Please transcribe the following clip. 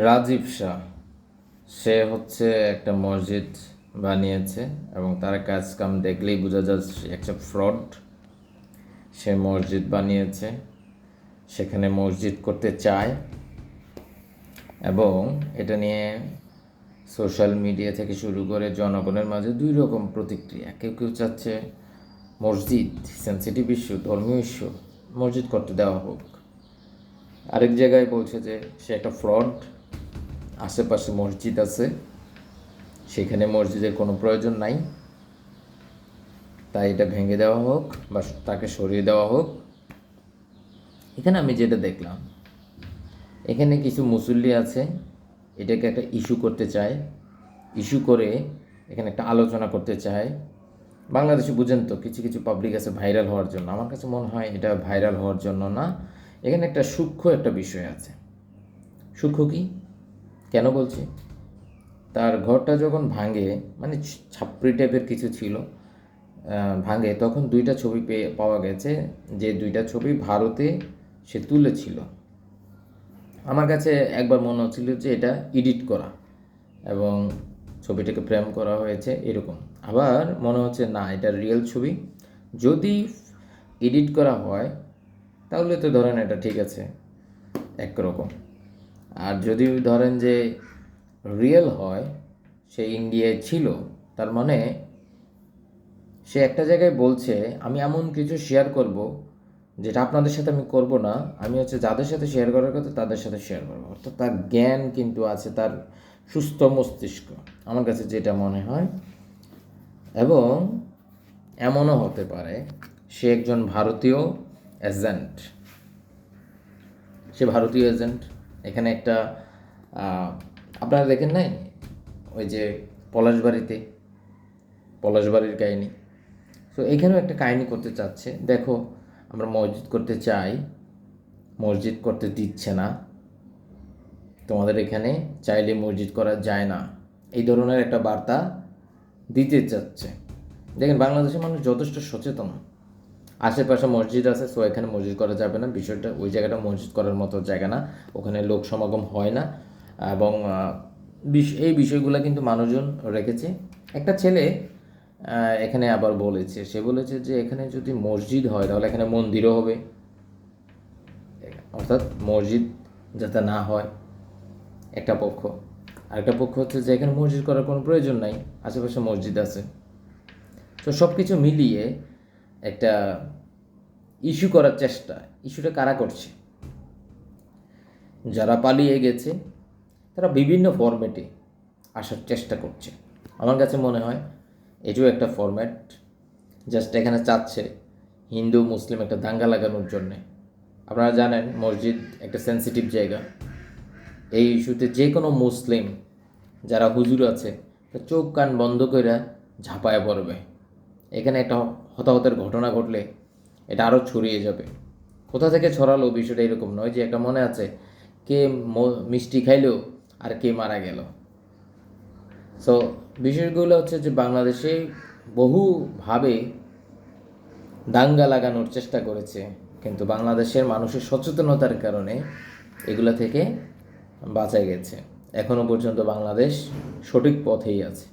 রাজীব শাহ, সে হচ্ছে একটা মসজিদ বানিয়েছে এবং তার কাজ কাম দেখলেই বোঝা যাচ্ছে সে একটা ফ্রড। সে মসজিদ বানিয়েছে, সেখানে মসজিদ করতে চায় এবং এটা নিয়ে সোশ্যাল মিডিয়া থেকে শুরু করে জনগণের মাঝে দুই রকম প্রতিক্রিয়া। কেউ কেউ চাচ্ছে মসজিদ সেন্সিটিভ ইস্যু, ধর্মীয় ইস্যু, মসজিদ করতে দেওয়া হোক। আরেক জায়গায় বলছে যে সে একটা ফ্রড, আশেপাশে মসজিদ আছে, সেখানে মসজিদের কোনো প্রয়োজন নাই, তাই এটা ভেঙে দেওয়া হোক বা তাকে সরিয়ে দেওয়া হোক। এখানে আমি যেটা দেখলাম, এখানে কিছু মুসল্লি আছে, এটাকে একটা ইস্যু করতে চায়, ইস্যু করে এখানে একটা আলোচনা করতে চায়। বাংলাদেশে বুঝেন তো, কিছু কিছু পাবলিক আছে ভাইরাল হওয়ার জন্য। আমার কাছে মনে হয় এটা ভাইরাল হওয়ার জন্য না, এখানে একটা সূক্ষ্ম একটা বিষয় আছে। সূক্ষ্ম কি, কেন বলছি? তার ঘরটা যখন ভাঙে, মানে ছাপড়ি টাইপের কিছু ছিল, ভাঙে, তখন দুইটা ছবি পাওয়া গেছে, যে দুইটা ছবি ভারতে সে তুলেছিল। আমার কাছে একবার মনে হচ্ছিল যে এটা এডিট করা এবং ছবিটাকে ফ্রেম করা হয়েছে এরকম। আবার মনে হচ্ছে না, এটা রিয়েল ছবি। যদি এডিট করা হয় তাহলে তো ধরেন এটা ঠিক আছে একরকম, আর যদি ধরেন যে রিয়েল হয়, সে ইন্ডিয়ায় ছিল, তার মানে সে একটা জায়গায় বলছে আমি এমন কিছু শেয়ার করব যেটা আপনাদের সাথে আমি করব না, আমি হচ্ছে যাদের সাথে শেয়ার করার কথা তাদের সাথে শেয়ার করবো। অর্থাৎ তার জ্ঞান কিন্তু আছে, তার সুস্থ মস্তিষ্ক, আমার কাছে যেটা মনে হয়। এবং এমনও হতে পারে সে একজন ভারতীয় এজেন্ট, সে ভারতীয় এজেন্ট। এখানে একটা আপনারা দেখেন নাই ওই যে পলাশবাড়ির কাহিনী, তো এখানেও একটা কাহিনী করতে চাচ্ছে। দেখো, আমরা মসজিদ করতে চাই, মসজিদ করতে দিচ্ছে না, তোমাদের এখানে চাইলে মসজিদ করা যায় না, এই ধরনের একটা বার্তা দিতে চাচ্ছে। দেখেন, বাংলাদেশের মানুষ যথেষ্ট সচেতন। আশেপাশে মসজিদ আছে, সো এখানে মসজিদ করা যাবে না, বিষয়টা ওই জায়গাটা মসজিদ করার মতো জায়গা না, ওখানে লোক সমাগম হয় না। এবং এই বিষয়গুলো কিন্তু মানুষজন রেখেছে। একটা ছেলে এখানে আবার বলেছে, সে বলেছে যে এখানে যদি মসজিদ হয় তাহলে এখানে মন্দিরও হবে, অর্থাৎ মসজিদ যাতে না হয় একটা পক্ষ। আরেকটা পক্ষ হচ্ছে যে এখানে মসজিদ করার কোনো প্রয়োজন নাই, আশেপাশে মসজিদ আছে। তো সব কিছু মিলিয়ে একটা ইস্যু করার চেষ্টা। ইস্যুটা কারা করছে? যারা পালিয়ে গেছে তারা বিভিন্ন ফরম্যাটে আসার চেষ্টা করছে। আমার কাছে মনে হয় এটিও একটা ফরম্যাট। জাস্ট এখানে চাচ্ছে হিন্দু মুসলিম একটা দাঙ্গা লাগানোর জন্যে। আপনারা জানেন মসজিদ একটা সেন্সিটিভ জায়গা, এই ইস্যুতে যে কোনো মুসলিম যারা হুজুর আছে তা চোখ কান বন্ধ করে ঝাঁপায় পড়বে। এখানে একটা হতাহতের ঘটনা ঘটলে এটা আরও ছড়িয়ে যাবে। কোথা থেকে ছড়ালো বিষয়টা এরকম নয় যে একটা মনে আছে কে মিষ্টি খাইলো আর কে মারা গেল। সো বিষয়গুলো হচ্ছে যে বাংলাদেশে বহুভাবে দাঙ্গা লাগানোর চেষ্টা করেছে, কিন্তু বাংলাদেশের মানুষের সচেতনতার কারণে এগুলো থেকে বাঁচা গেছে। এখনও পর্যন্ত বাংলাদেশ সঠিক পথেই আছে।